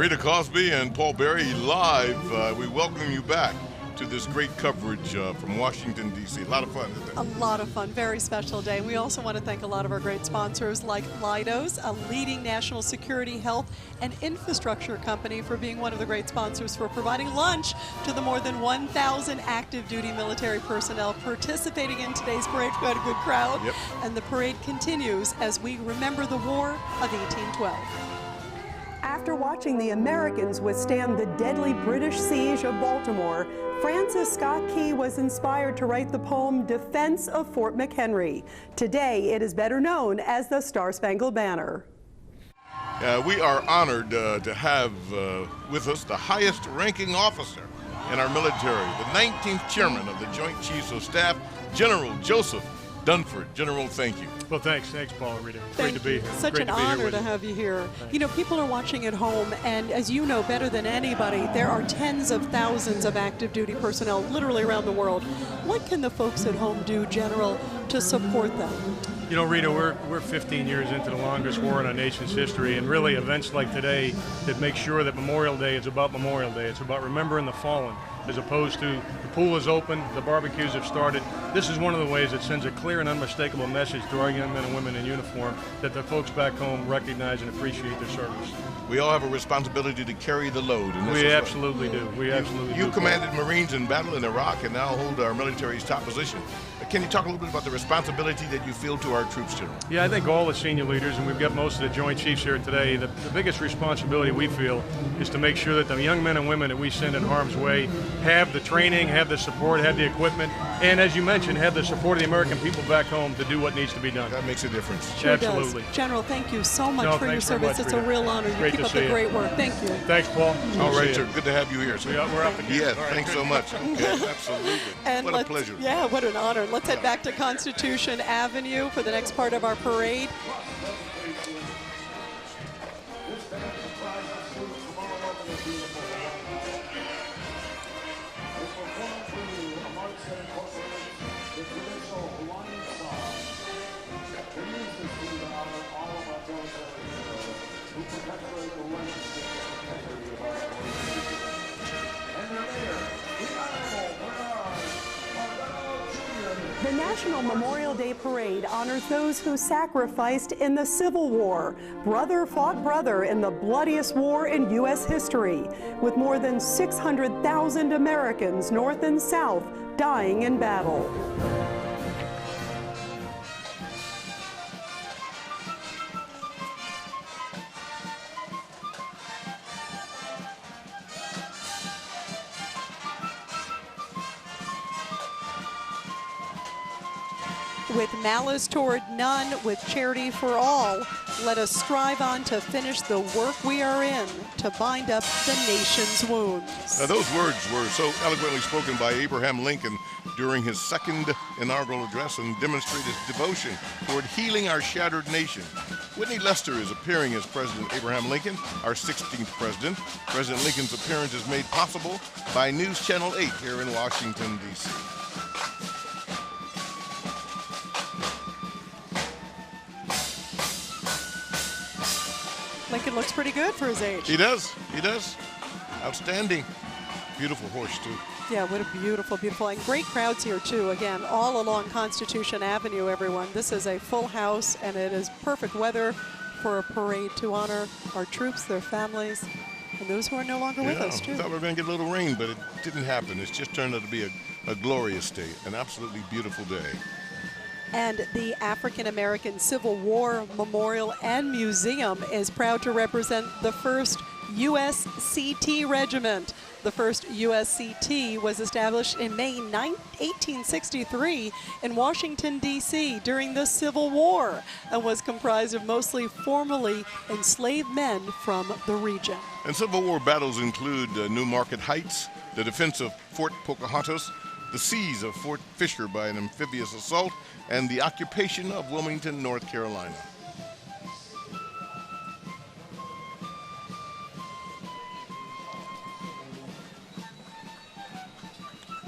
Rita Cosby and Paul Berry live. We welcome you back to this great coverage from Washington, D.C. A lot of fun, isn't it? A lot of fun. Very special day. We also want to thank a lot of our great sponsors like Leidos, a leading national security, health, and infrastructure company, for being one of the great sponsors for providing lunch to the more than 1,000 active duty military personnel participating in today's parade. We had a good crowd. Yep. And the parade continues as we remember the War of 1812. After watching the Americans withstand the deadly British siege of Baltimore, Francis Scott Key was inspired to write the poem Defense of Fort McHenry. Today, it is better known as the Star-Spangled Banner. We are honored to have with us the highest ranking officer in our military, the 19th chairman of the Joint Chiefs of Staff, General Joseph Dunford. General, thank you. Well, thanks, Paul, Rita. Thank Great to be here. Such Great an to be here honor with to you. have you here. You know, people are watching at home, and as you know better than anybody, there are tens of thousands of active duty personnel literally around the world. What can the folks at home do, General, to support them? You know, Rita, we're 15 years into the longest war in our nation's history, and really events like today that make sure that Memorial Day is about Memorial Day. It's about remembering the fallen, as opposed to the pool is open, the barbecues have started. This is one of the ways that sends a clear and unmistakable message to our young men and women in uniform that the folks back home recognize and appreciate their service. We all have a responsibility to carry the load. And We absolutely do. We absolutely do. You commanded Marines in battle in Iraq and now hold our military's top position. Can you talk a little bit about the responsibility that you feel to our troops, General? Yeah, I think all the senior leaders, and we've got most of the Joint Chiefs here today, the biggest responsibility we feel is to make sure that the young men and women that we send in harm's way have the training, have the support, have the equipment, and as you mentioned, have the support of the American people back home to do what needs to be done. That makes a difference. Sure Absolutely. Does. General, thank you so much No, for your thanks very service. much, It's a Rita. real honor. You Great keep to up see the you. great work. Thank you. Thanks, Paul. All right, See sir. you. Good to have you here, sir. We're up in here. Yes, All right, thanks good. so much. Yes, absolutely. And What a let's- pleasure. Yeah, what an honor. Let's head back to Constitution Avenue for the next part of our parade. The National Memorial Day Parade honors those who sacrificed in the Civil War. Brother fought brother in the bloodiest war in U.S. history, with more than 600,000 Americans, North and South, dying in battle. With malice toward none, with charity for all, let us strive on to finish the work we are in, to bind up the nation's wounds. Now, those words were so eloquently spoken by Abraham Lincoln during his second inaugural address and demonstrate his devotion toward healing our shattered nation. Whitney Lester is appearing as President Abraham Lincoln, our 16th president. President Lincoln's appearance is made possible by News Channel 8 here in Washington, D.C. Lincoln looks pretty good for his age. He does. He does. Outstanding. Beautiful horse, too. Yeah, what a beautiful, beautiful, and great crowds here too. Again, all along Constitution Avenue, everyone. This is a full house, and it is perfect weather for a parade to honor our troops, their families, and those who are no longer with us I too. thought we were going to get a little rain, but it didn't happen. It's just turned out to be a glorious day, an absolutely beautiful day. And the African American Civil War Memorial and Museum is proud to represent the first USCT regiment. The first USCT was established in May 1863 in Washington, D.C. during the Civil War and was comprised of mostly formerly enslaved men from the region. And Civil War battles include New Market Heights, the defense of Fort Pocahontas, the siege of Fort Fisher by an amphibious assault, and the occupation of Wilmington, North Carolina.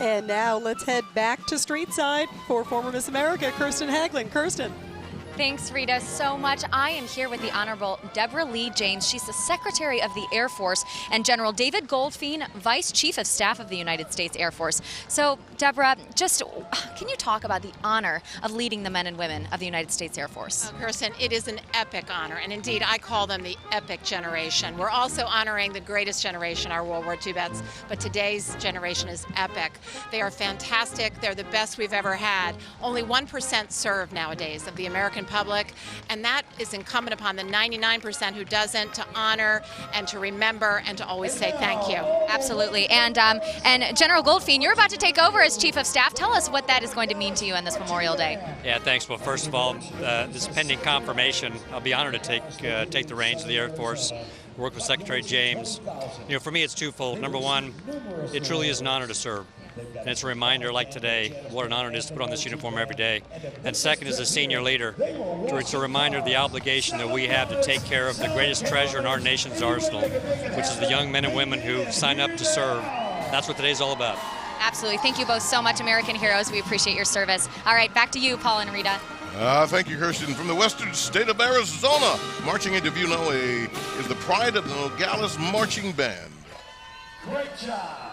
And now let's head back to Streetside for former Miss America, Kirsten Haglin. Kirsten. Thanks, Rita, so much. I am here with the Honorable Deborah Lee James. She's the Secretary of the Air Force, and General David Goldfein, Vice Chief of Staff of the United States Air Force. So, Deborah, just can you talk about the honor of leading the men and women of the United States Air Force? Kirsten, it is an epic honor, and indeed I call them the epic generation. We're also honoring the greatest generation, our World War II vets, but today's generation is epic. They are fantastic. They're the best we've ever had. Only 1% serve nowadays of the American public, and that is incumbent upon the 99% who doesn't to honor and to remember and to always say thank you. Absolutely. And General Goldfein, you're about to take over as Chief of Staff. Tell us what that is going to mean to you on this Memorial Day. Yeah, thanks. Well, first of all, this pending confirmation, I'll be honored to take the reins of the Air Force, work with Secretary James. You know, for me, it's twofold. Number one, it truly is an honor to serve. And it's a reminder, like today, what an honor it is to put on this uniform every day. And second, as a senior leader, it's a reminder of the obligation that we have to take care of the greatest treasure in our nation's arsenal, which is the young men and women who sign up to serve. That's what today's all about. Absolutely. Thank you both so much, American heroes. We appreciate your service. All right, back to you, Paul and Rita. Thank you, Kirsten. From the western state of Arizona, marching into view now is the pride of the Nogales Marching Band. Great job.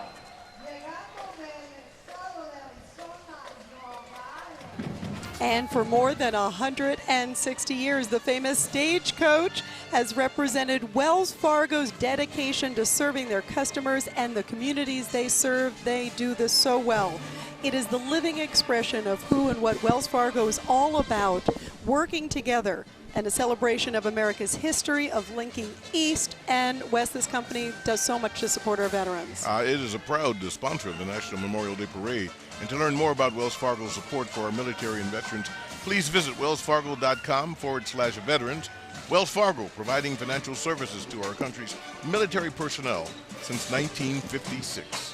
And for more than 160 years, the famous Stagecoach has represented Wells Fargo's dedication to serving their customers and the communities they serve. They do this so well. It is the living expression of who and what Wells Fargo is all about, working together, and a celebration of America's history of linking East and West. This company does so much to support our veterans. It is a proud sponsor of the National Memorial Day Parade. And to learn more about Wells Fargo's support for our military and veterans, please visit wellsfargo.com/veterans. Wells Fargo, providing financial services to our country's military personnel since 1956.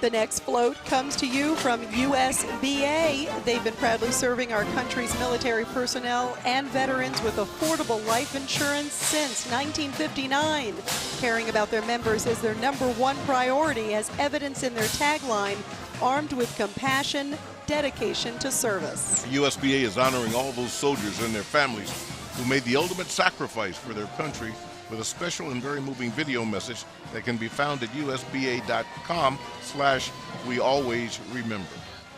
The next float comes to you from USVA. They've been proudly serving our country's military personnel and veterans with affordable life insurance since 1959. Caring about their members is their #1 priority, as evidenced in their tagline, armed with compassion, dedication to service. USVA is honoring all those soldiers and their families who made the ultimate sacrifice for their country, with a special and very moving video message that can be found at usba.com/wealwaysremember.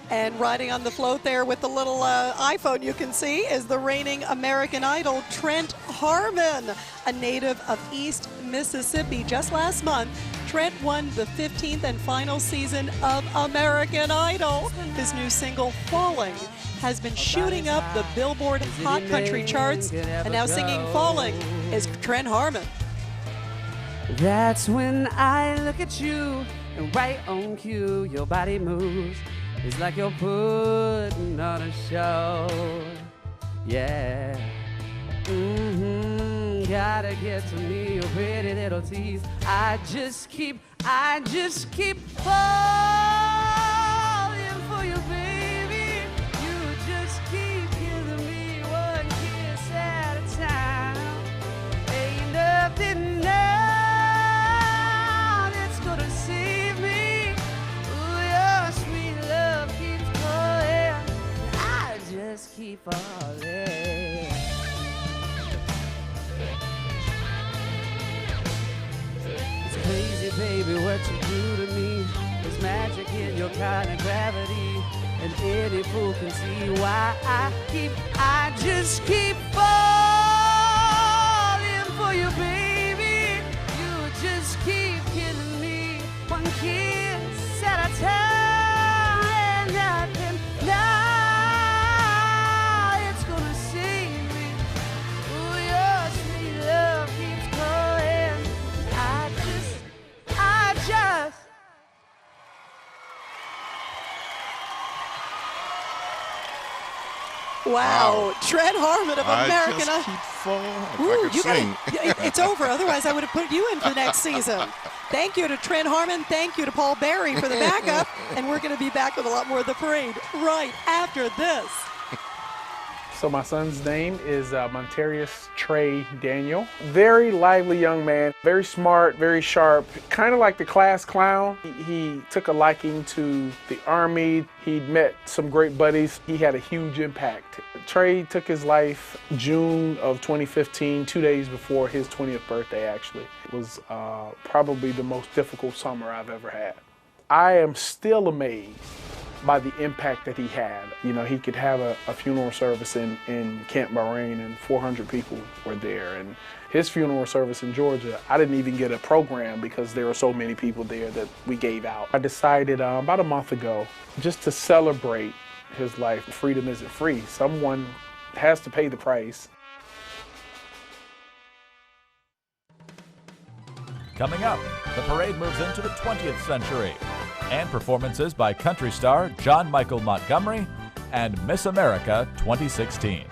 And riding on the float there with the little iPhone you can see is the reigning American Idol, Trent Harmon, a native of East Mississippi. Just last month, Trent won the 15th and final season of American Idol. His new single, Falling, has been shooting up the Billboard Hot Country charts, and now singing Falling is Trent Harmon. That's when I look at you, and right on cue, your body moves. It's like you're putting on a show. Yeah. Gotta get to me, your pretty little tease. I just keep falling for you, baby. You just keep giving me one kiss at a time. Ain't nothing now that's gonna save me. Ooh, your sweet love keeps calling. I just keep falling. It's crazy, baby, what you do to me. There's magic in your kind of gravity, and any fool can see why I just keep falling for you, baby. You just keep giving me one kiss at a time, and nothing now it's gonna save me. Ooh, your sweet love keeps calling. I just Wow, Trent Harmon of American I Idol. just keep falling. If I could You sing. it's over. Otherwise, I would have put you in for the next season. Thank you to Trent Harmon. Thank you to Paul Berry for the backup. And we're going to be back with a lot more of the parade right after this. So my son's name is Montarius Trey Daniel. Very lively young man, very smart, very sharp, kind of like the class clown. He took a liking to the Army. He'd met some great buddies. He had a huge impact. Trey took his life June of 2015, 2 days before his 20th birthday actually. It was probably the most difficult summer I've ever had. I am still amazed by the impact that he had. You know, he could have a funeral service in Camp Bahrain and 400 people were there. And his funeral service in Georgia, I didn't even get a program because there were so many people there that we gave out. I decided about a month ago just to celebrate his life. Freedom isn't free. Someone has to pay the price. Coming up, the parade moves into the 20th century, and performances by country star John Michael Montgomery and Miss America 2016.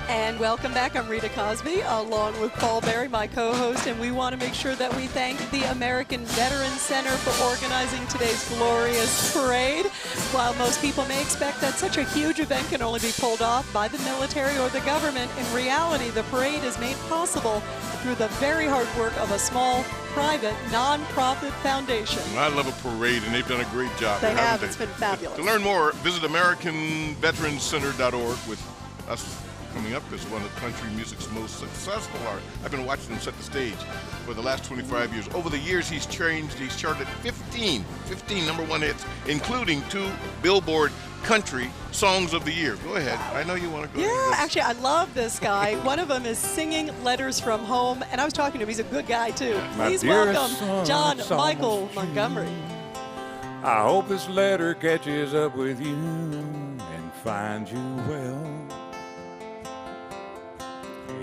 And welcome back. I'm Rita Cosby, along with Paul Berry, my co-host, and we want to make sure that we thank the American Veterans Center for organizing today's glorious parade. While most people may expect that such a huge event can only be pulled off by the military or the government, in reality, the parade is made possible through the very hard work of a small, private, non-profit foundation. I love a parade, and they've done a great job. They have. haven't they? It's been fabulous. To learn more, visit AmericanVeteransCenter.org with us coming up as one of country music's most successful artists. I've been watching him set the stage for the last 25 years. Over the years, he's charted 15 #1 hits, including 2 Billboard Country Songs of the Year. Go ahead. I know you want to go. Yeah, actually, I love this guy. One of them is Singing Letters from Home, and I was talking to him. He's a good guy, too. Please welcome John Michael Montgomery. I hope this letter catches up with you and finds you well.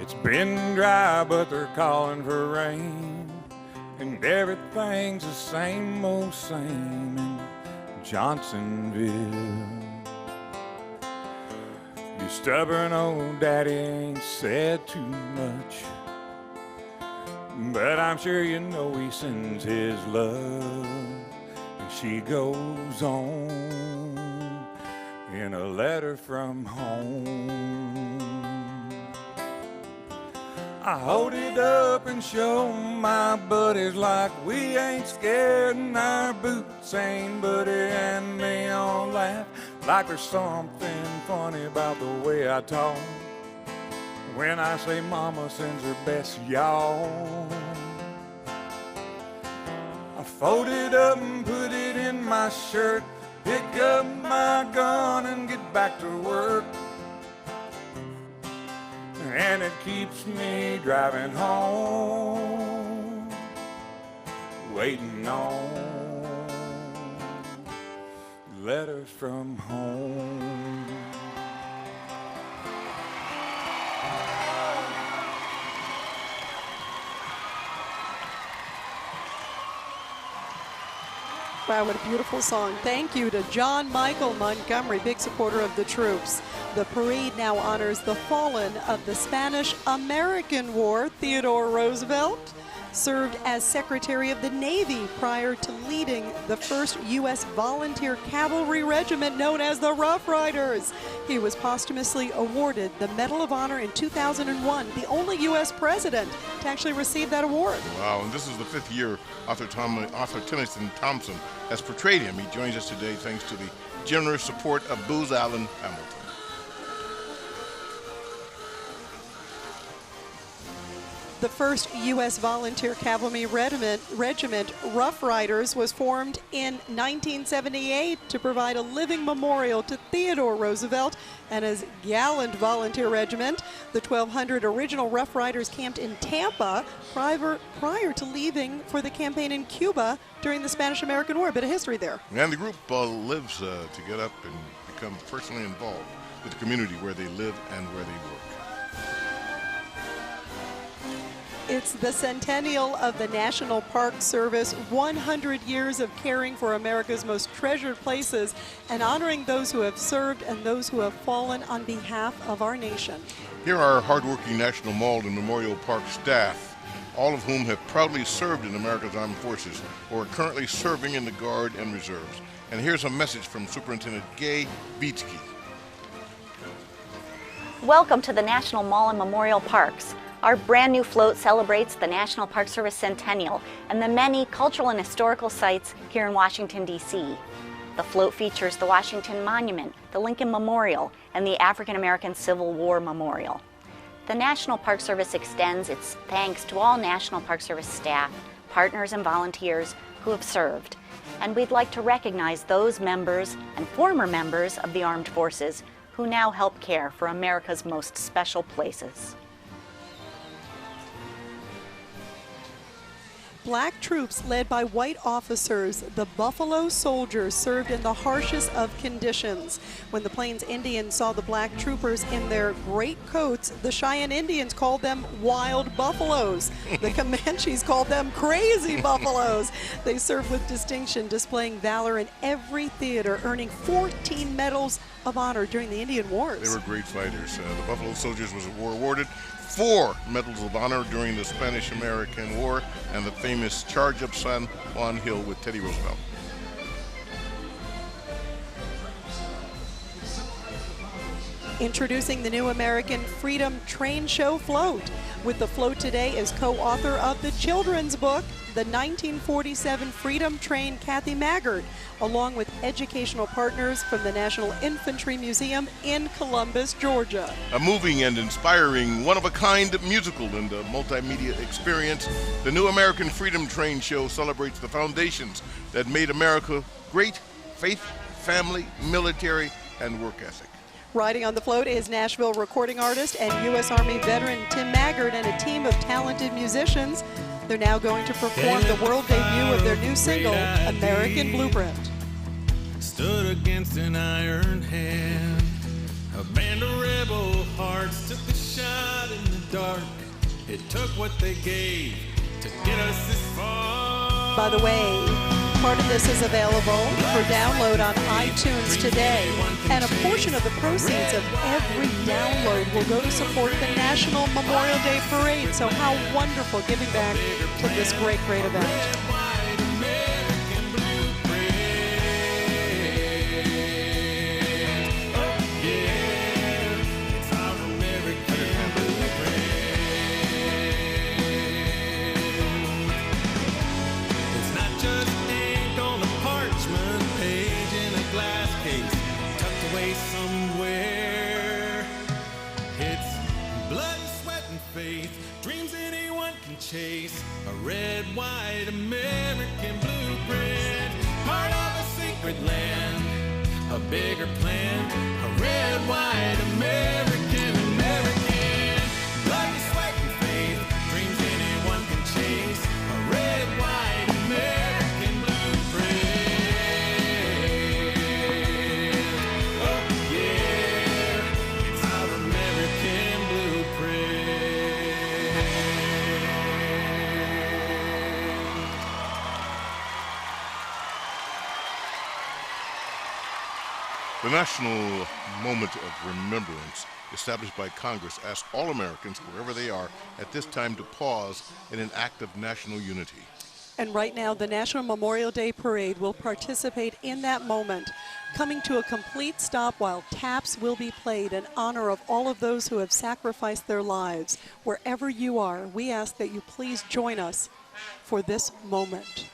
It's been dry, but they're calling for rain, and everything's the same old same in Johnsonville. Your stubborn old daddy ain't said too much, but I'm sure you know he sends his love. And she goes on in a letter from home. I hold it up and show my buddies like we ain't scared and our boots ain't buddy, and they all laugh like there's something funny about the way I talk when I say mama sends her best y'all. I fold it up and put it in my shirt, pick up my gun and get back to work. And it keeps me driving home, waiting on letters from home. Wow, what a beautiful song. Thank you to John Michael Montgomery, big supporter of the troops. The parade now honors the fallen of the Spanish-American War. Theodore Roosevelt served as Secretary of the Navy prior to leading the first U.S. volunteer cavalry regiment known as the Rough Riders. He was posthumously awarded the Medal of Honor in 2001, the only U.S. president to actually receive that award. Wow, and this is the 5th year Arthur Tennyson Thompson has portrayed him. He joins us today thanks to the generous support of Booz Allen Hamilton. The first U.S. Volunteer Cavalry Regiment, Rough Riders, was formed in 1978 to provide a living memorial to Theodore Roosevelt and his gallant volunteer regiment. The 1,200 original Rough Riders camped in Tampa prior to leaving for the campaign in Cuba during the Spanish-American War. A bit of history there. And the group lives to get up and become personally involved with the community where they live and where they work. It's the centennial of the National Park Service, 100 years of caring for America's most treasured places and honoring those who have served and those who have fallen on behalf of our nation. Here are our hardworking National Mall and Memorial Park staff, all of whom have proudly served in America's Armed Forces or are currently serving in the Guard and Reserves. And here's a message from Superintendent Gay Beatsky. Welcome to the National Mall and Memorial Parks. Our brand new float celebrates the National Park Service Centennial and the many cultural and historical sites here in Washington, D.C. The float features the Washington Monument, the Lincoln Memorial, and the African American Civil War Memorial. The National Park Service extends its thanks to all National Park Service staff, partners, and volunteers who have served. And we'd like to recognize those members and former members of the armed forces who now help care for America's most special places. Black troops led by white officers, the Buffalo Soldiers, served in the harshest of conditions. When the Plains Indians saw the black troopers in their great coats, the Cheyenne Indians called them wild buffaloes. The Comanches called them crazy buffaloes. They served with distinction, displaying valor in every theater, earning 14 medals of honor during the Indian Wars. They were great fighters. The Buffalo Soldiers were awarded 4 Medals of Honor during the Spanish-American War and the famous Charge Up San Juan Hill with Teddy Roosevelt. Introducing the new American Freedom Train Show Float. With the float today is co-author of the children's book, the 1947 Freedom Train, Kathy Maggard, along with educational partners from the National Infantry Museum in Columbus, Georgia. A moving and inspiring, one-of-a-kind musical and multimedia experience, the new American Freedom Train Show celebrates the foundations that made America great: faith, family, military, and work ethic. Riding on the float is Nashville recording artist and U.S. Army veteran Tim Maggard and a team of talented musicians. They're now going to perform the world debut of their new single, American Blueprint. Stood against an iron hand. A band of rebel hearts took a shot in the dark. It took what they gave to get us this far. By the way, part of this is available for download on iTunes today, and a portion of the proceeds of every download will go to support the National Memorial Day Parade. So how wonderful, giving back to this great event. Chase a red, white American blueprint, part of a sacred land, a bigger plan, a red, white American, blood, sweat, and faith, dreams anyone can chase, a red, white American blueprint. Oh yeah, it's our American blueprint. The National Moment of Remembrance, established by Congress, asks all Americans, wherever they are at this time, to pause in an act of national unity. And right now, the National Memorial Day Parade will participate in that moment, coming to a complete stop while taps will be played in honor of all of those who have sacrificed their lives. Wherever you are, we ask that you please join us for this moment.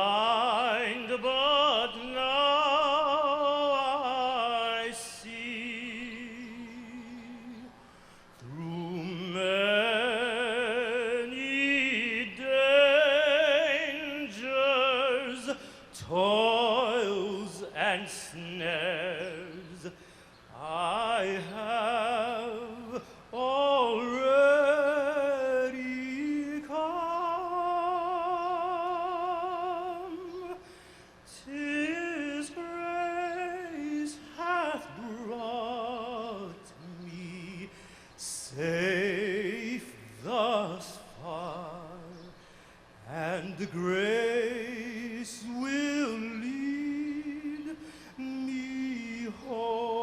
blind, but now I see through many dangers, toils, and snares. I have already come. 'Tis grace hath brought me safe thus far, and grace will lead me home.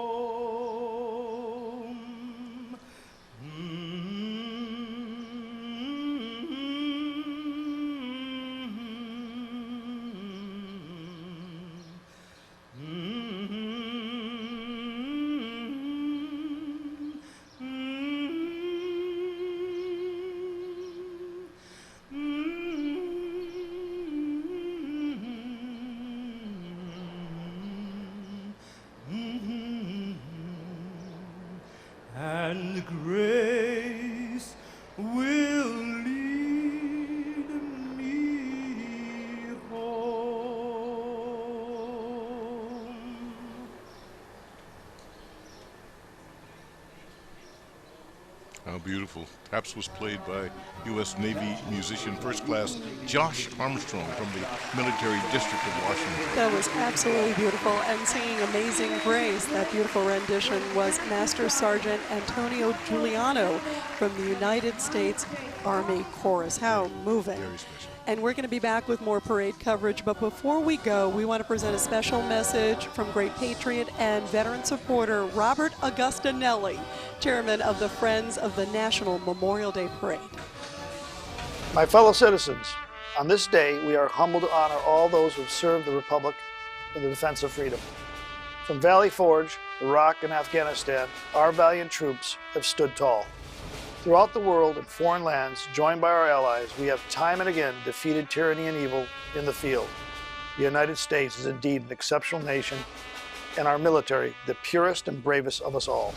And grace will lead me home. How beautiful. Perhaps was played by U.S. Navy musician First Class Josh Armstrong from the Military District of Washington. That was absolutely beautiful. And singing Amazing Grace, that beautiful rendition, was Master Sergeant Antonio Giuliano from the United States Army Chorus. How moving. Very special. And we're going to be back with more parade coverage. But before we go, we want to present a special message from great patriot and veteran supporter Robert Augustinelli, chairman of the Friends of the National Memorial Day Parade. My fellow citizens, on this day, we are humbled to honor all those who have served the Republic in the defense of freedom. From Valley Forge, Iraq, and Afghanistan, our valiant troops have stood tall. Throughout the world and foreign lands, joined by our allies, we have time and again defeated tyranny and evil in the field. The United States is indeed an exceptional nation, and our military, the purest and bravest of us all.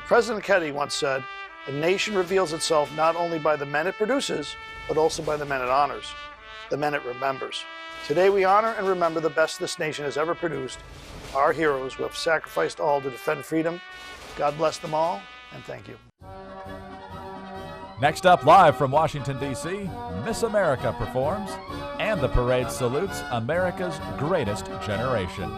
President Kennedy once said, "A nation reveals itself not only by the men it produces, but also by the men it honors, the men it remembers." Today we honor and remember the best this nation has ever produced, our heroes who have sacrificed all to defend freedom. God bless them all, and thank you. Next up, live from Washington, D.C., Miss America performs, and the parade salutes America's greatest generation.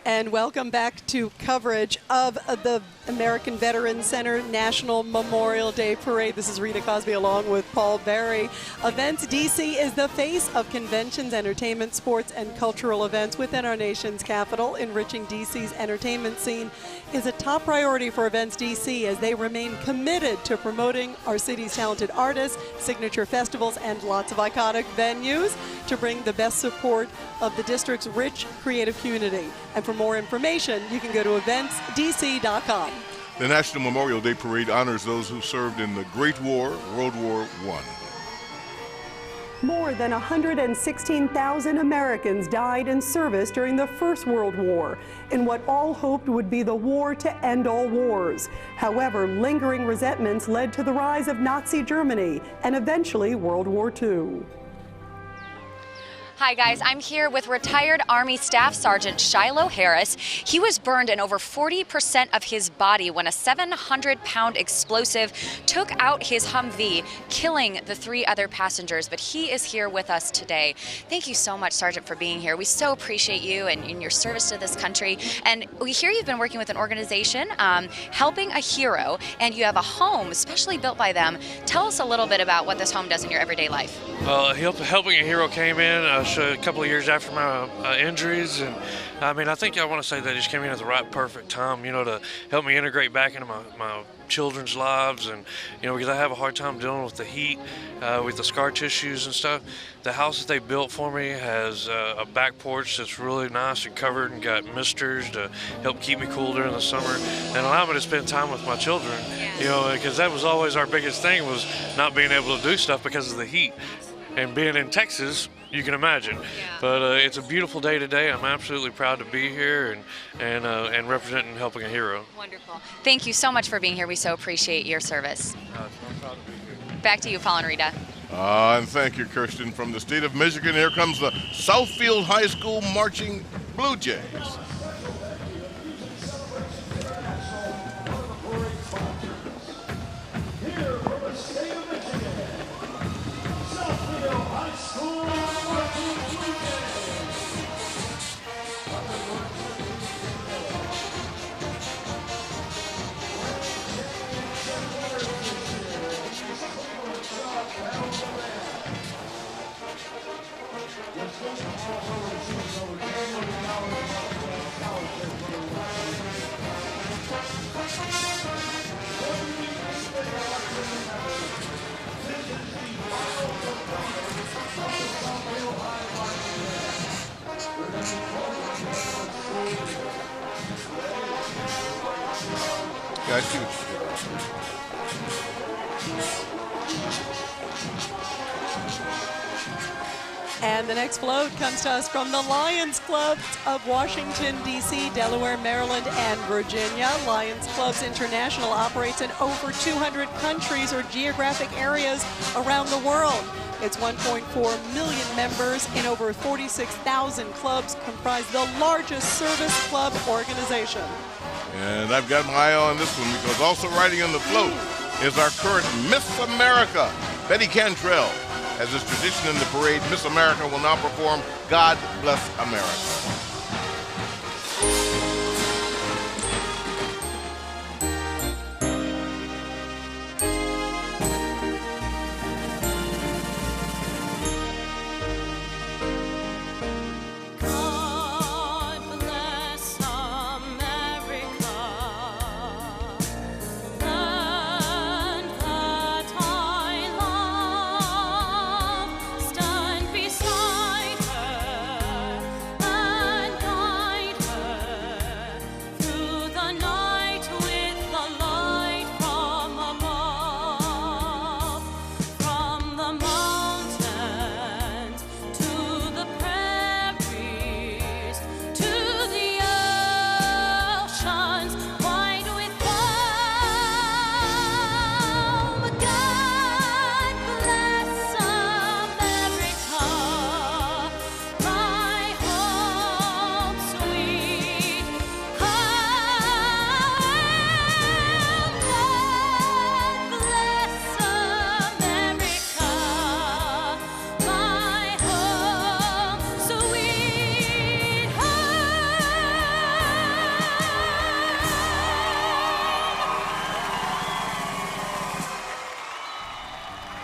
And welcome back to coverage of the American Veterans Center National Memorial Day Parade. This is Rita Cosby along with Paul Berry. Events DC is the face of conventions, entertainment, sports, and cultural events within our nation's capital. Enriching DC's entertainment scene is a top priority for Events DC as they remain committed to promoting our city's talented artists, signature festivals, and lots of iconic venues to bring the best support of the district's rich creative community. And for more information, you can go to eventsdc.com. The National Memorial Day Parade honors those who served in the Great War, World War I. More than 116,000 Americans died in service during the First World War, in what all hoped would be the war to end all wars. However, lingering resentments led to the rise of Nazi Germany and eventually World War II. Hi guys, I'm here with retired Army Staff Sergeant Shiloh Harris. He was burned in over 40% of his body when a 700-pound explosive took out his Humvee, killing the 3 other passengers. But he is here with us today. Thank you so much, Sergeant, for being here. We so appreciate you and your service to this country. And we hear you've been working with an organization, Helping a Hero, and you have a home especially built by them. Tell us a little bit about what this home does in your everyday life. Helping a Hero came in a couple of years after my injuries, and I mean, I think I want to say they just came in at the right perfect time, you know, to help me integrate back into my children's lives, and you know, because I have a hard time dealing with the heat, with the scar tissues and stuff. The house that they built for me has a back porch that's really nice and covered and got misters to help keep me cool during the summer and allow me to spend time with my children, you know, because that was always our biggest thing, was not being able to do stuff because of the heat. And being in Texas, you can imagine. But it's a beautiful day today. I'm absolutely proud to be here and representing Helping a Hero. Wonderful. Thank you so much for being here. We so appreciate your service. Back to you, Paul and Rita. And thank you, Kirsten. From the state of Michigan, here comes the Southfield High School Marching Blue Jays. Got you. And the next float comes to us from the Lions Clubs of Washington, D.C., Delaware, Maryland, and Virginia. Lions Clubs International operates in over 200 countries or geographic areas around the world. Its 1.4 million members in over 46,000 clubs comprise the largest service club organization. And I've got my eye on this one because also riding on the float is our current Miss America, Betty Cantrell. As is tradition in the parade, Miss America will now perform God Bless America. Stand beside her.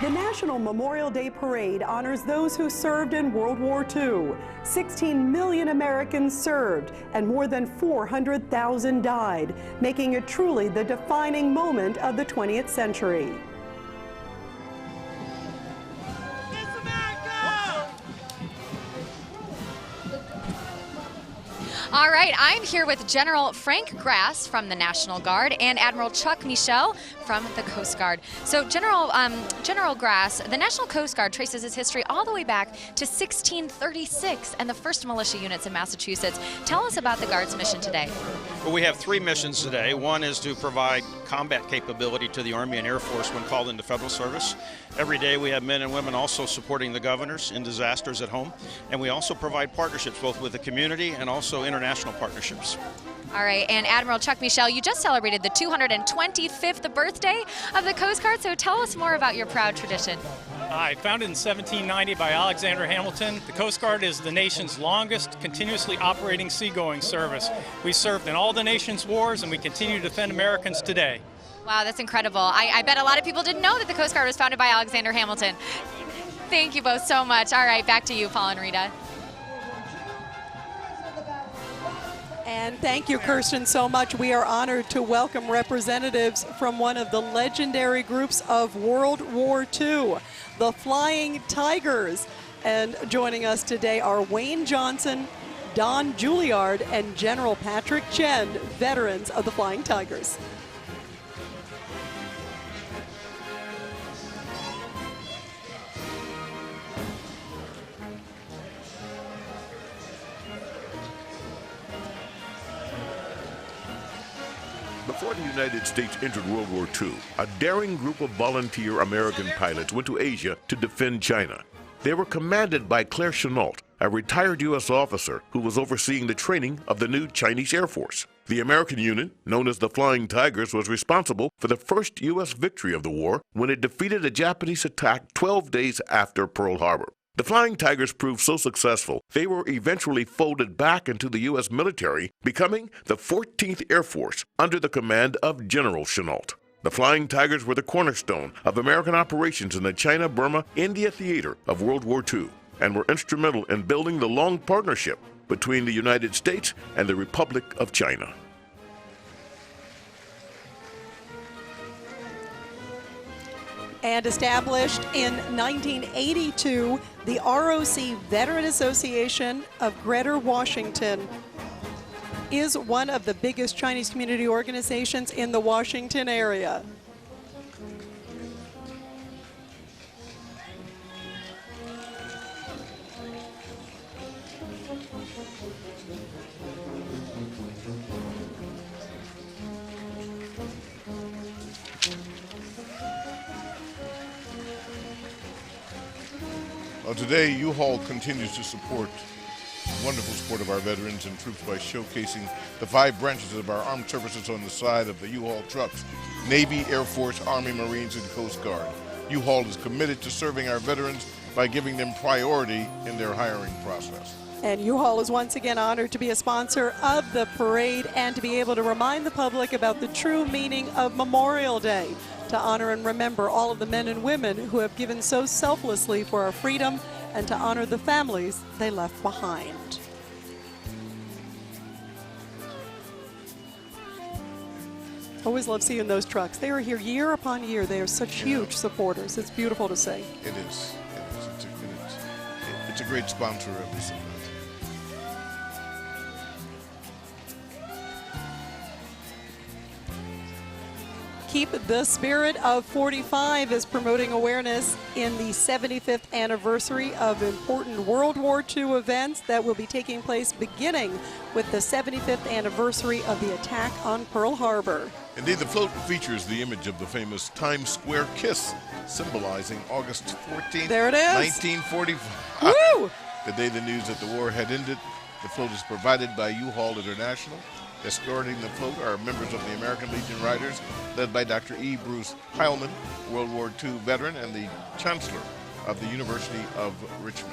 The National Memorial Day Parade honors those who served in World War II. 16 million Americans served and more than 400,000 died, making it truly the defining moment of the 20th century. All right, I'm here with General Frank Grass from the National Guard and Admiral Chuck Michel from the Coast Guard. So General Grass, the National Coast Guard traces its history all the way back to 1636 and the first militia units in Massachusetts. Tell us about the Guard's mission today. Well, we have three missions today. One is to provide combat capability to the Army and Air Force when called into federal service. Every day we have men and women also supporting the governors in disasters at home. And we also provide partnerships both with the community and also international partnerships. All right, and Admiral Chuck Michel, you just celebrated the 225th birthday of the Coast Guard, so tell us more about your proud tradition. Hi, founded in 1790 by Alexander Hamilton, the Coast Guard is the nation's longest continuously operating seagoing service. We served in all the nation's wars and we continue to defend Americans today. Wow, that's incredible. I bet a lot of people didn't know that the Coast Guard was founded by Alexander Hamilton. Thank you both so much. All right, back to you, Paul and Rita. And thank you, Kirsten, so much. We are honored to welcome representatives from one of the legendary groups of World War II, the Flying Tigers. And joining us today are Wayne Johnson, Don Juilliard, and General Patrick Chen, veterans of the Flying Tigers. Before the United States entered World War II, a daring group of volunteer American pilots went to Asia to defend China. They were commanded by Claire Chennault, a retired U.S. officer who was overseeing the training of the new Chinese Air Force. The American unit, known as the Flying Tigers, was responsible for the first U.S. victory of the war when it defeated a Japanese attack 12 days after Pearl Harbor. The Flying Tigers proved so successful, they were eventually folded back into the U.S. military, becoming the 14th Air Force under the command of General Chennault. The Flying Tigers were the cornerstone of American operations in the China-Burma-India theater of World War II and were instrumental in building the long partnership between the United States and the Republic of China. And established in 1982, the ROC Veteran Association of Greater Washington is one of the biggest Chinese community organizations in the Washington area. Well, today, U-Haul continues to support wonderful support of our veterans and troops by showcasing the 5 branches of our armed services on the side of the U-Haul trucks: Navy, Air Force, Army, Marines, and Coast Guard. U-Haul is committed to serving our veterans by giving them priority in their hiring process. And U-Haul is once again honored to be a sponsor of the parade and to be able to remind the public about the true meaning of Memorial Day, to honor and remember all of the men and women who have given so selflessly for our freedom and to honor the families they left behind. Always love seeing those trucks. They are here year upon year. They are such huge supporters. It's beautiful to see. It is. It's a great sponsor of this event. Keep the Spirit of 45 is promoting awareness in the 75th anniversary of important World War II events that will be taking place beginning with the 75th anniversary of the attack on Pearl Harbor. Indeed, the float features the image of the famous Times Square kiss, symbolizing August 14th, there it is. 1945. Woo! The day the news that the war had ended. The float is provided by U-Haul International. Escorting the float are members of the American Legion Riders, led by Dr. E. Bruce Heilman, World War II veteran and the Chancellor of the University of Richmond.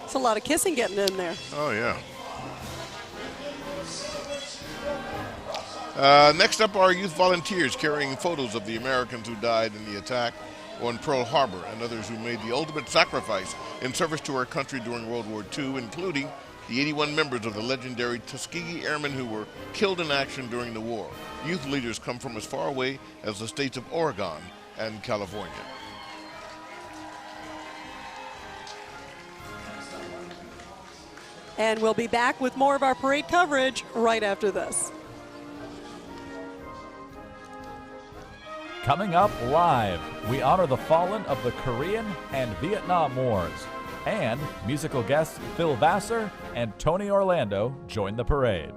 It's a lot of kissing getting in there. Oh, yeah. Next up are youth volunteers carrying photos of the Americans who died in the attack on Pearl Harbor and others who made the ultimate sacrifice in service to our country during World War II, including the 81 members of the legendary Tuskegee Airmen who were killed in action during the war. Youth leaders come from as far away as the states of Oregon and California. And we'll be back with more of our parade coverage right after this. Coming up live, we honor the fallen of the Korean and Vietnam Wars. And musical guests Phil Vassar and Tony Orlando join the parade.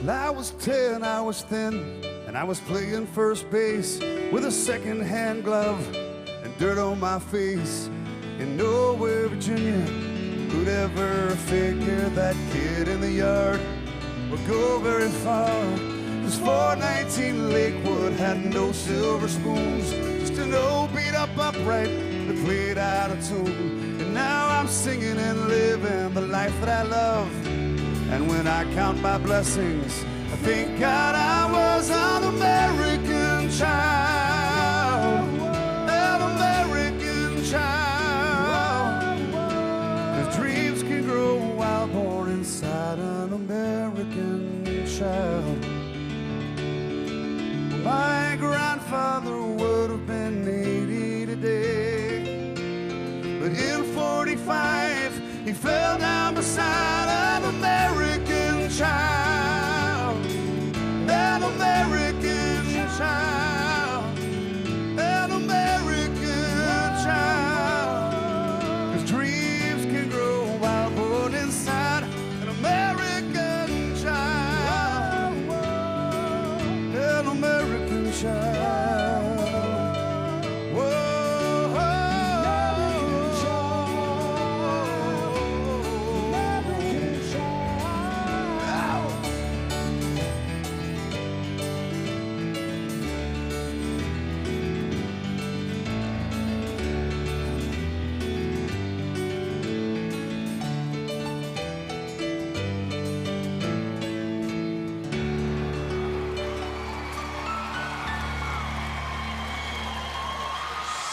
Till I was 10, I was thin, and I was playing first base with a second-hand glove and dirt on my face. In nowhere, Virginia, who'd ever figure that kid in the yard would go very far? This 419 Lakewood had no silver spoons, just an old beat-up upright that played out of tune. And now I'm singing and living the life that I love. And when I count my blessings, I thank God I was an American child, an American child. 'Cause dreams can grow wild, born inside an American child. My grandfather would have been 80 today, but in 45 he fell down beside an American child, an American child, an American child. 'Cause dreams can grow wild, born inside an American child, an American child. Whoa.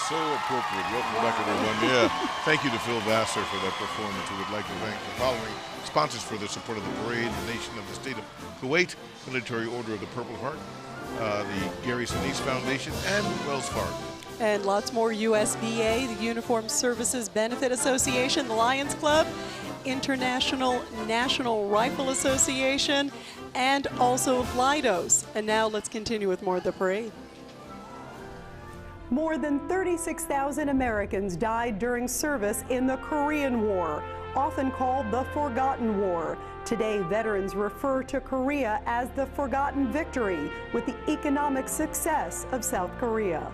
So appropriate. Welcome back, everyone. Yeah, thank you to Phil Vassar for that performance. We would like to thank the following sponsors for the support of the parade: the nation of the state of Kuwait, Military Order of the Purple Heart, the Gary Sinise Foundation, and Wells Fargo. And lots more: USBA, the Uniformed Services Benefit Association, the Lions Club, International National Rifle Association, and also Leidos. And now let's continue with more of the parade. More than 36,000 Americans died during service in the Korean War, often called the Forgotten War. Today, veterans refer to Korea as the Forgotten Victory, with the economic success of South Korea.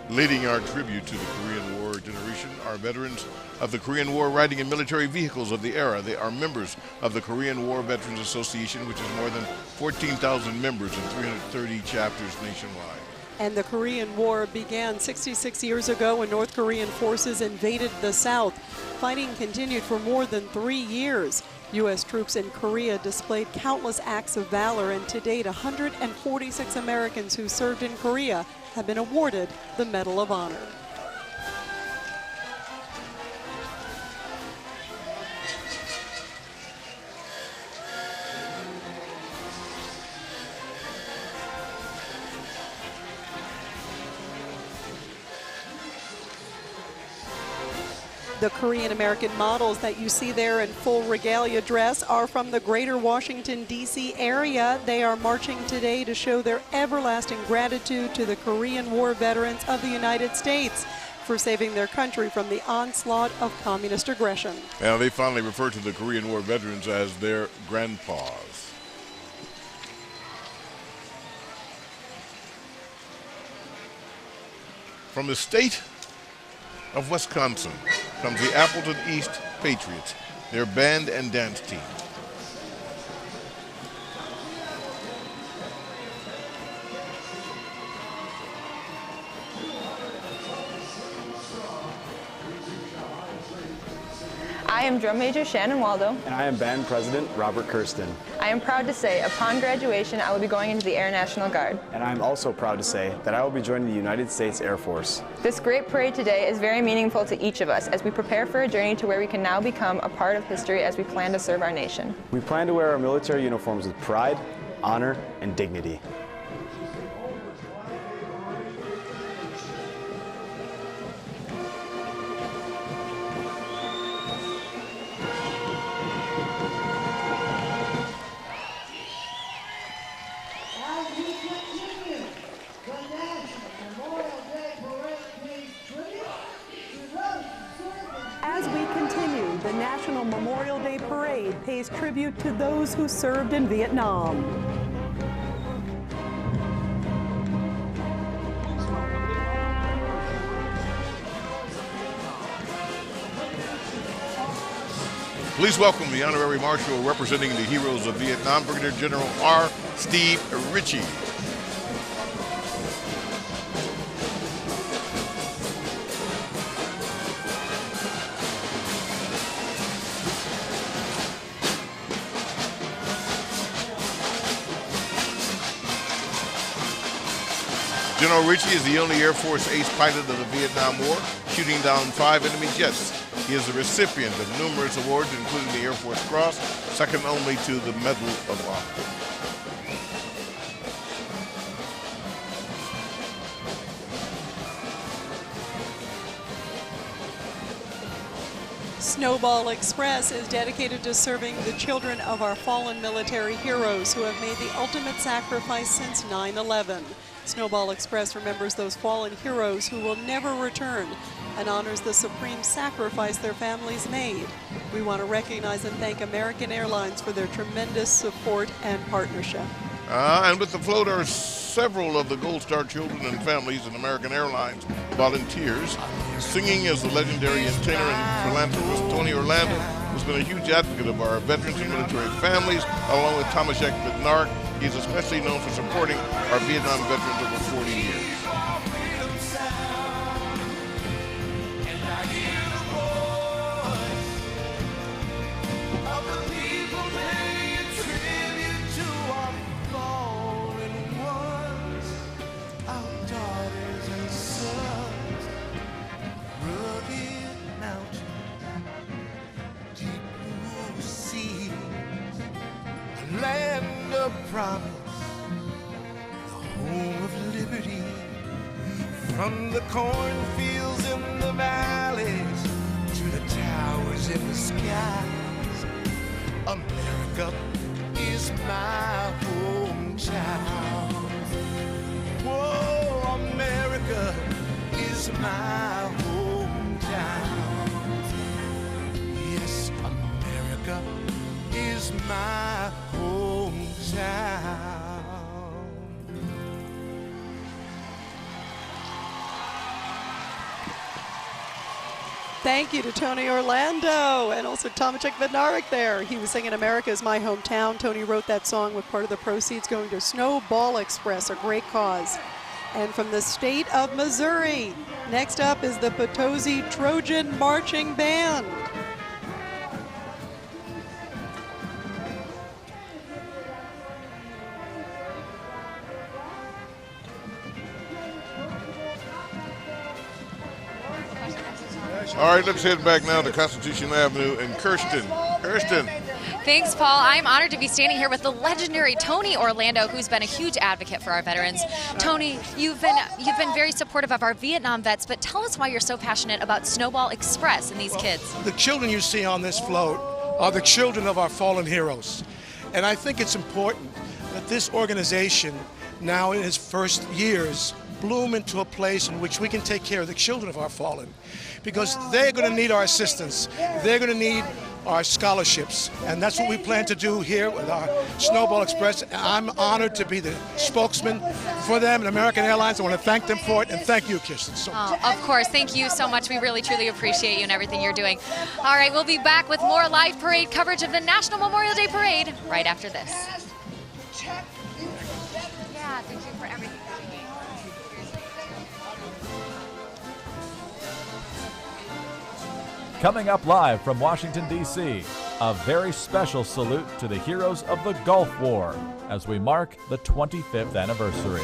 Leading our tribute to the Korean War generation are veterans of the Korean War riding in military vehicles of the era. They are members of the Korean War Veterans Association, which has more than 14,000 members and 330 chapters nationwide. And the Korean War began 66 years ago when North Korean forces invaded the South. Fighting continued for more than 3 years. U.S. troops in Korea displayed countless acts of valor, and to date, 146 Americans who served in Korea have been awarded the Medal of Honor. The Korean American models that you see there in full regalia dress are from the greater Washington, D.C. area. They are marching today to show their everlasting gratitude to the Korean War veterans of the United States for saving their country from the onslaught of communist aggression. Now, they finally refer to the Korean War veterans as their grandpas. From the state of Wisconsin comes the Appleton East Patriots, their band and dance team. I am drum major Shannon Waldo. And I am band president Robert Kirsten. I am proud to say, upon graduation, I will be going into the Air National Guard. And I am also proud to say that I will be joining the United States Air Force. This great parade today is very meaningful to each of us as we prepare for a journey to where we can now become a part of history as we plan to serve our nation. We plan to wear our military uniforms with pride, honor, and dignity. National Memorial Day Parade pays tribute to those who served in Vietnam. Please welcome the Honorary Marshal representing the heroes of Vietnam, Brigadier General R. Steve Ritchie. General Ritchie is the only Air Force ace pilot of the Vietnam War, shooting down 5 enemy jets. He is the recipient of numerous awards, including the Air Force Cross, second only to the Medal of Honor. Snowball Express is dedicated to serving the children of our fallen military heroes who have made the ultimate sacrifice since 9/11. Snowball Express remembers those fallen heroes who will never return and honors the supreme sacrifice their families made. We want to recognize and thank American Airlines for their tremendous support and partnership. And with the float are several of the Gold Star children and families in American Airlines volunteers. Singing as the legendary entertainer and philanthropist Tony Orlando, who's been a huge advocate of our veterans and military families, along with Tomaszek Bednarek. He's especially known for supporting our Vietnam veterans over 40 years. Land of promise, the home of liberty. From the cornfields in the valleys to the towers in the skies, America is my hometown. Whoa, America is my hometown. Yes, America is my hometown. Thank you to Tony Orlando and also Tomaszek Bednarek there. He was singing America is My Hometown. Tony wrote that song with part of the proceeds going to Snowball Express, a great cause. And from the state of Missouri, next up is the Potosi Trojan Marching Band. All right, let's head back now to Constitution Avenue and Kirsten. Kirsten. Thanks, Paul. I'm honored to be standing here with the legendary Tony Orlando, who's been a huge advocate for our veterans. Tony, you've been very supportive of our Vietnam vets, but tell us why you're so passionate about Snowball Express and these kids. The children you see on this float are the children of our fallen heroes. And I think it's important that this organization, now in its first years, bloom into a place in which we can take care of the children of our fallen, because they're going to need our assistance. They're going to need our scholarships, and that's what we plan to do here with our Snowball Express. I'm honored to be the spokesman for them and American Airlines. I want to thank them for it, and thank you, Kirsten. Of course, thank you so much. We really, truly appreciate you and everything you're doing. All right, we'll be back with more live parade coverage of the National Memorial Day Parade right after this. Yeah, thank you for everything. Coming up live from Washington, D.C., a very special salute to the heroes of the Gulf War as we mark the 25th anniversary.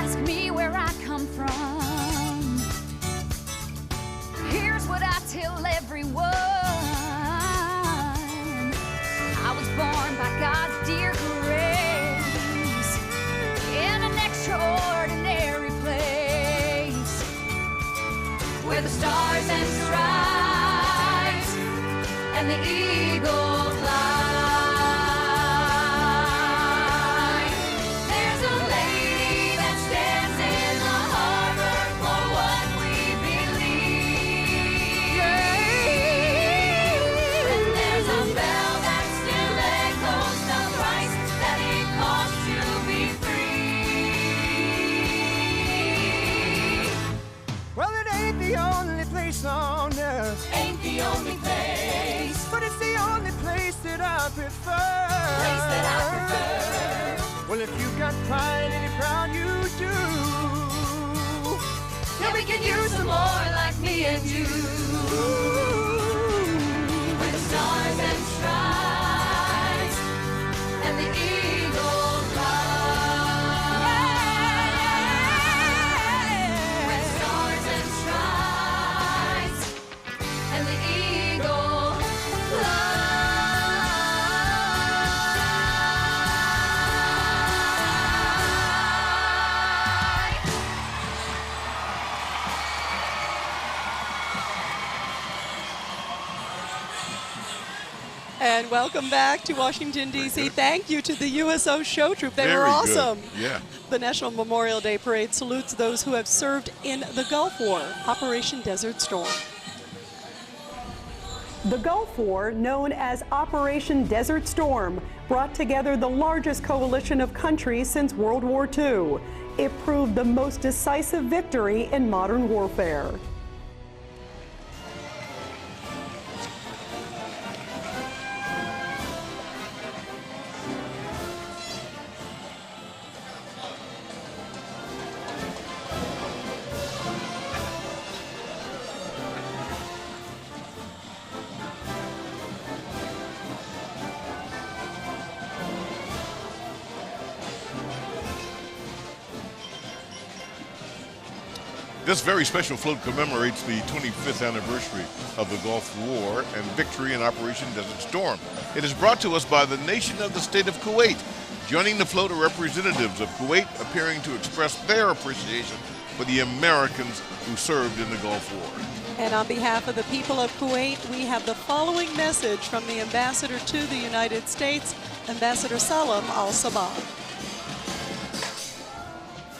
ask me where I come from, here's what I tell everyone. I was born by God's dear grace in an extraordinary place where the stars and stripes and the eagle fly. There's a lady that stands in the harbor for what we believe. And there's a bell that still echoes the price that it costs to be free. Well, it ain't the only place on earth. Ain't the only place, but it's the only place that I prefer. Place that I prefer. Well, if you got pride and you're proud, you do. Yeah, we can use some more like me and you. With the stars and stripes and the eagle fly. With stars and stripes and the eagle fly. And welcome back to Washington, D.C. Thank you to the USO show troupe. They were Very awesome. good. Yeah. The National Memorial Day Parade salutes those who have served in the Gulf War, Operation Desert Storm. The Gulf War, known as Operation Desert Storm, brought together the largest coalition of countries since World War II. It proved the most decisive victory in modern warfare. This very special float commemorates the 25th anniversary of the Gulf War and victory in Operation Desert Storm. It is brought to us by the nation of the state of Kuwait. Joining the float are representatives of Kuwait appearing to express their appreciation for the Americans who served in the Gulf War. And on behalf of the people of Kuwait, we have the following message from the ambassador to the United States, Ambassador Salam Al-Sabah.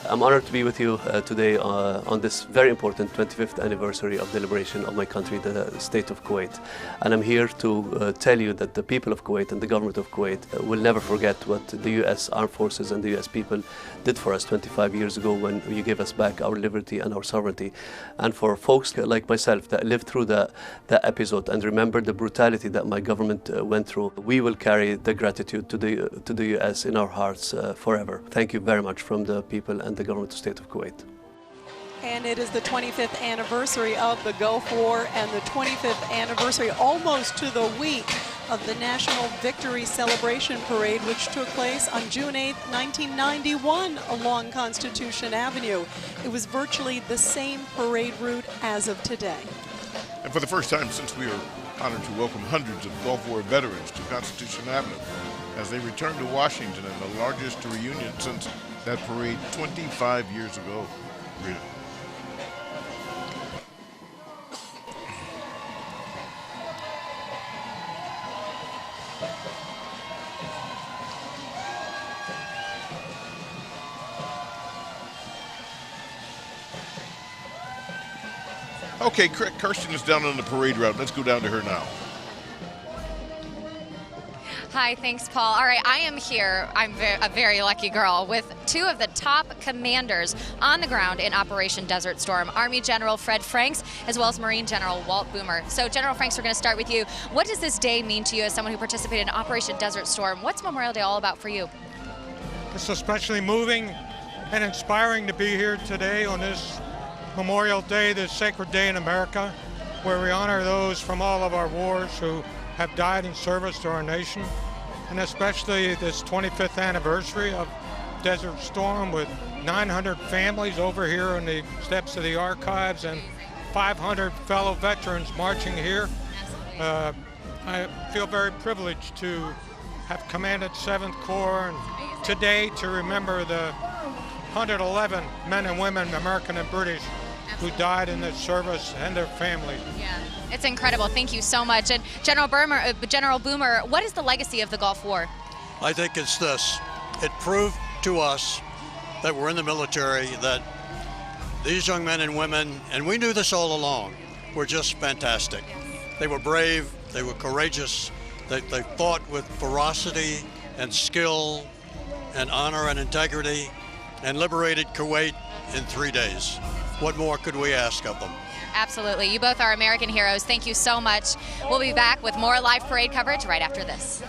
I'm honored to be with you today on this very important 25th anniversary of the liberation of my country, the state of Kuwait. And I'm here to tell you that the people of Kuwait and the government of Kuwait will never forget what the U.S. Armed Forces and the U.S. people did for us 25 years ago when you gave us back our liberty and our sovereignty. And for folks like myself that lived through that episode and remember the brutality that my government went through, we will carry the gratitude to the U.S. in our hearts forever. Thank you very much from the people and the government of the state of Kuwait. And it is the 25th anniversary of the Gulf War and the 25th anniversary, almost to the week, of the National Victory Celebration Parade, which took place on June 8, 1991 along Constitution Avenue. It was virtually the same parade route as of today. And for the first time since we are honored to welcome hundreds of Gulf War veterans to Constitution Avenue as they return to Washington in the largest reunion since that parade 25 years ago. Rita. Okay, Kirsten is down on the parade route. Let's go down to her now. Hi, thanks, Paul. All right, I am here. I'm a very lucky girl with two of the top commanders on the ground in Operation Desert Storm, Army General Fred Franks, as well as Marine General Walt Boomer. So, General Franks, we're going to start with you. What does this day mean to you as someone who participated in Operation Desert Storm? What's Memorial Day all about for you? It's especially moving and inspiring to be here today on this Memorial Day, this sacred day in America, where we honor those from all of our wars who have died in service to our nation, and especially this 25th anniversary of Desert Storm with 900 families over here on the steps of the archives and 500 fellow veterans marching here. I feel very privileged to have commanded 7th Corps and today to remember the 111 men and women, American and British, who died in this service and their families. Yeah, it's incredible. Thank you so much. And General Boomer, what is the legacy of the Gulf War? I think it's this. It proved to us that we're in the military that these young men and women, and we knew this all along, were just fantastic. They were brave, they were courageous, they fought with ferocity and skill and honor and integrity and liberated Kuwait in 3 days. What more could we ask of them? Absolutely. You both are American heroes. Thank you so much. We'll be back with more live parade coverage right after this.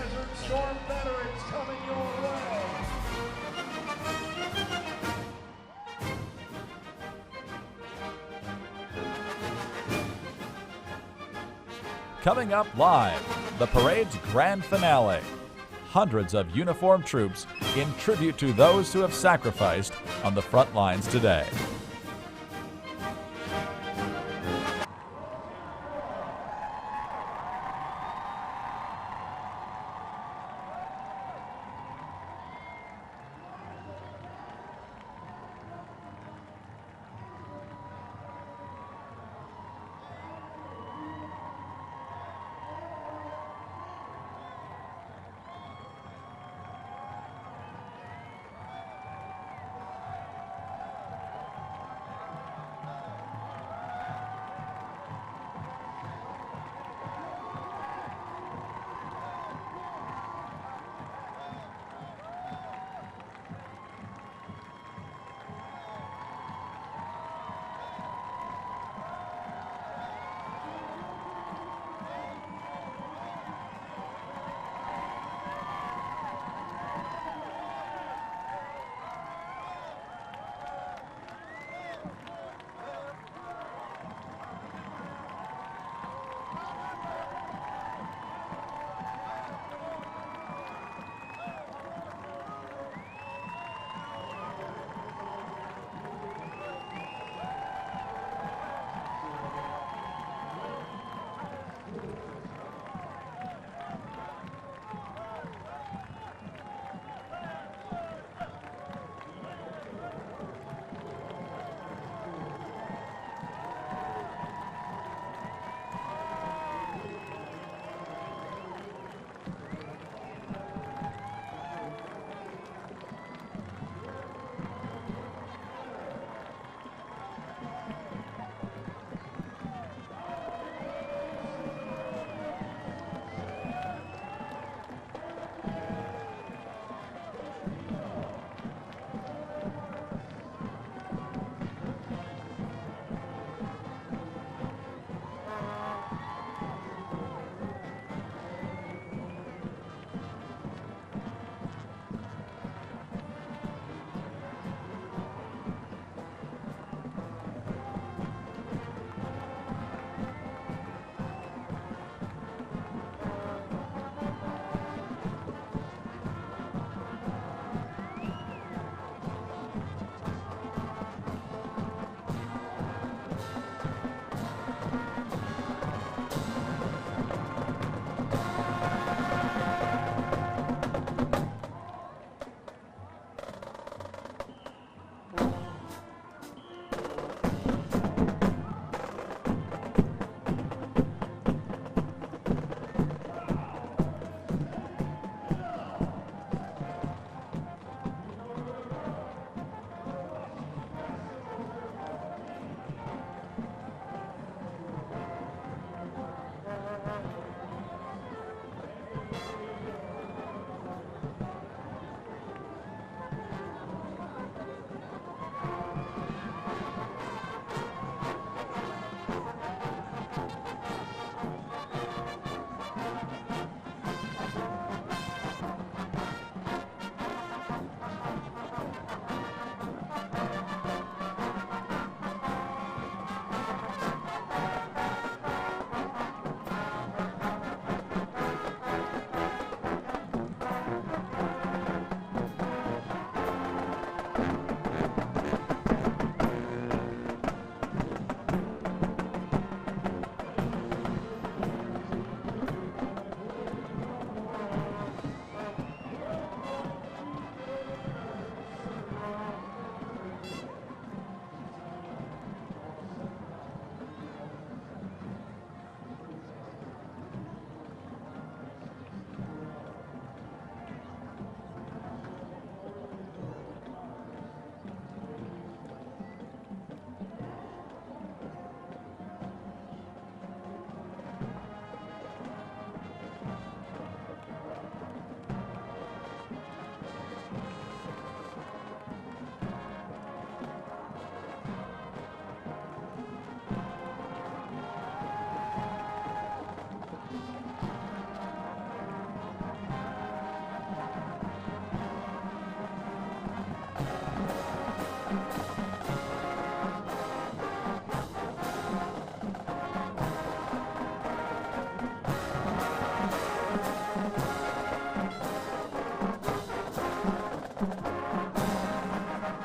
Coming up live, the parade's grand finale. Hundreds of uniformed troops in tribute to those who have sacrificed on the front lines today.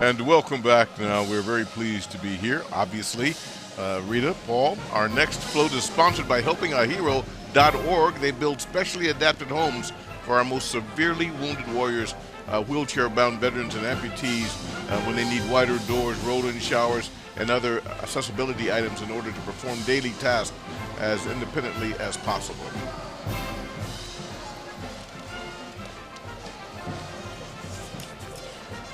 And welcome back now. We're very pleased to be here, obviously. Rita, Paul, our next float is sponsored by HelpingAHero.org. They build specially adapted homes for our most severely wounded warriors, wheelchair-bound veterans and amputees when they need wider doors, roll-in showers, and other accessibility items in order to perform daily tasks as independently as possible.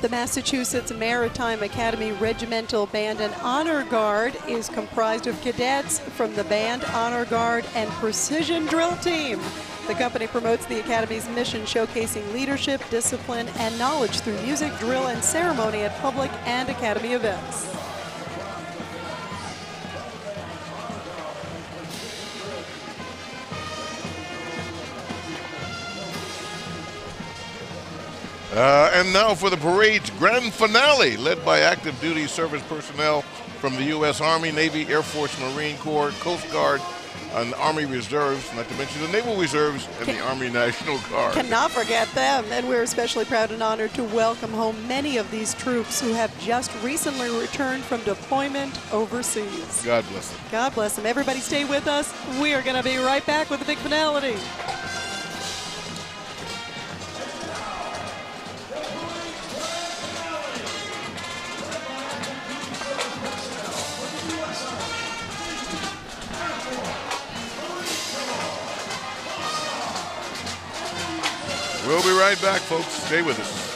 The Massachusetts Maritime Academy Regimental Band and Honor Guard is comprised of cadets from the Band, Honor Guard, and Precision Drill Team. The company promotes the Academy's mission, showcasing leadership, discipline, and knowledge through music, drill, and ceremony at public and Academy events. And now for the parade's grand finale, led by active duty service personnel from the U.S. Army, Navy, Air Force, Marine Corps, Coast Guard, and Army Reserves, not to mention the Naval Reserves and the Army National Guard. Cannot forget them. And we're especially proud and honored to welcome home many of these troops who have just recently returned from deployment overseas. God bless them. God bless them. Everybody stay with us. We are going to be right back with the big finale. We'll be right back, folks. Stay with us.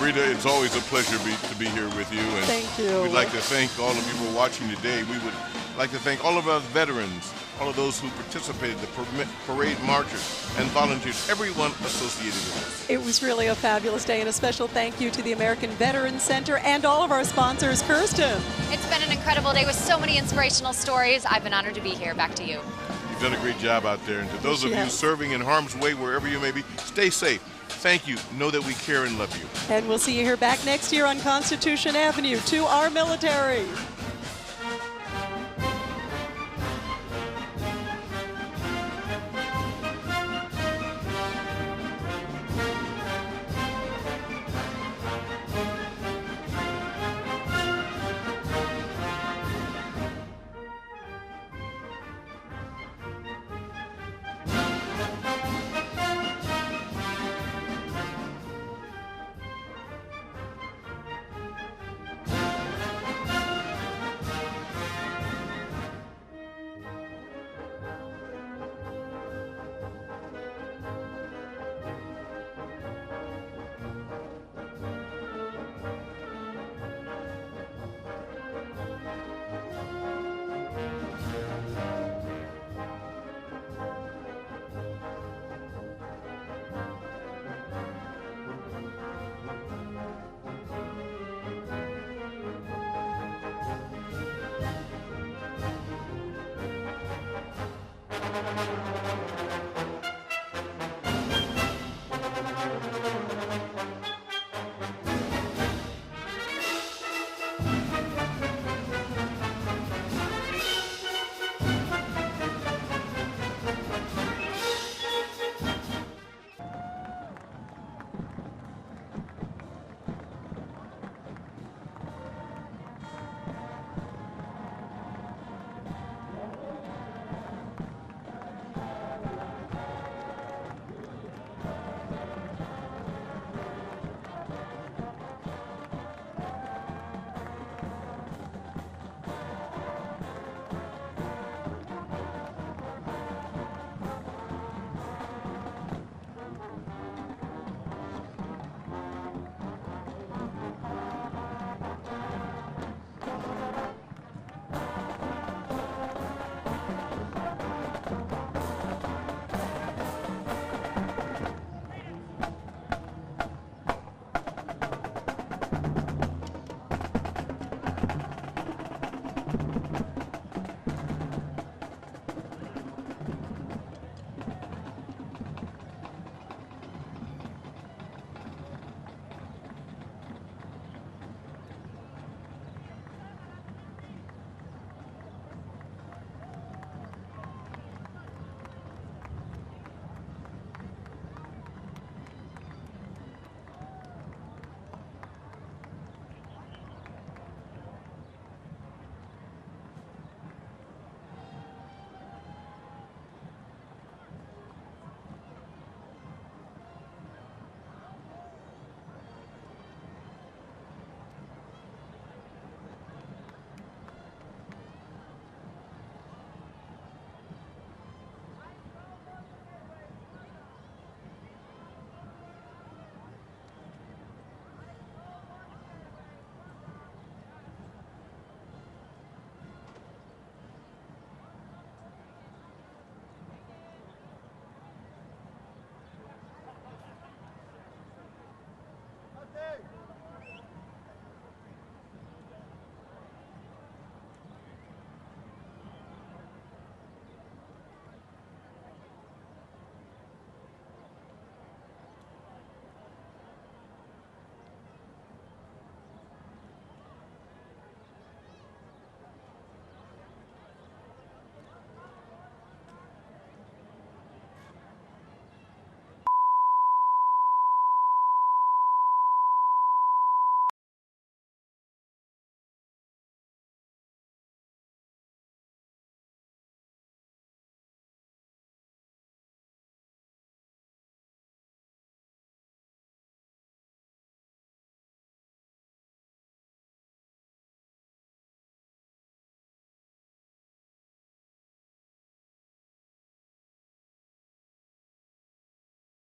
Brita, it's always a pleasure to be here with you. And thank you. We'd like to thank all of you for watching today. We would like to thank all of our veterans, all of those who participated, the parade marchers and volunteers, everyone associated with us. It was really a fabulous day, and a special thank you to the American Veterans Center and all of our sponsors. Kirsten. It's been an incredible day with so many inspirational stories. I've been honored to be here. Back to you. You've done a great job out there. And to those of you serving in harm's way, wherever you may be, stay safe. Thank you. Know that we care and love you. And we'll see you here back next year on Constitution Avenue. To our military.